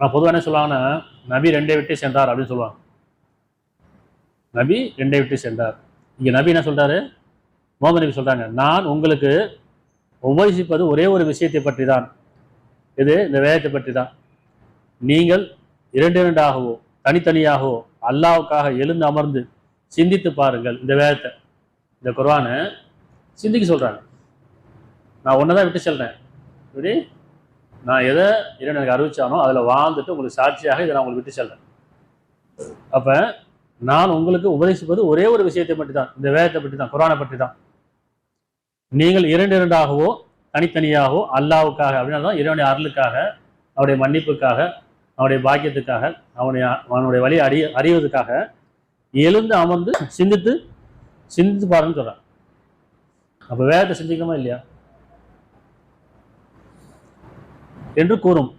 ஆனால் பொதுவாக என்ன சொல்லுவாங்கன்னா, நபி 2 விட்டு சென்றார் அப்படின்னு சொல்லுவாங்க. நபி 2 விட்டு சென்றார். இங்கே நபி என்ன சொல்றாரு? முகமது நபி சொல்றாங்க, நான் உங்களுக்கு உபதேசிப்பது ஒரே ஒரு விஷயத்தை பற்றி தான். இது இந்த வேதத்தை பற்றி தான். நீங்கள் 2 தனித்தனியாகவோ அல்லாவுக்காக எழுந்து அமர்ந்து சிந்தித்து பாருங்கள். இந்த வேதத்தை, இந்த குர்ஆனை சிந்திக்க சொல்றாங்க. நான் ஒன்னதான் விட்டு செல்றேன். இப்படி நான் எதை இறைவன் எனக்கு அறிவிச்சானோ அதில் வாழ்ந்துட்டு உங்களுக்கு சாட்சியாக இதை நான் உங்களுக்கு விட்டு செல்றேன். அப்ப நான் உங்களுக்கு உபதேசிப்பது ஒரே ஒரு விஷயத்தை பற்றி தான், இந்த வேதத்தை பற்றி தான், குர்ஆனை பற்றி தான். நீங்கள் 2 தனித்தனியாகவோ அல்லாவுக்காக, அப்படின்னா தான் இறைவனுடைய அருளுக்காக, அவருடைய மன்னிப்புக்காக, அவனுடைய பாக்கியத்துக்காக, அவனுடைய வழி அறிவதற்காக எழுந்து அமர்ந்து சிந்தித்து பாருன்னு சொல்றான். அப்ப வேதத்தை சிந்திக்கணுமா இல்லையா என்று கூறும்.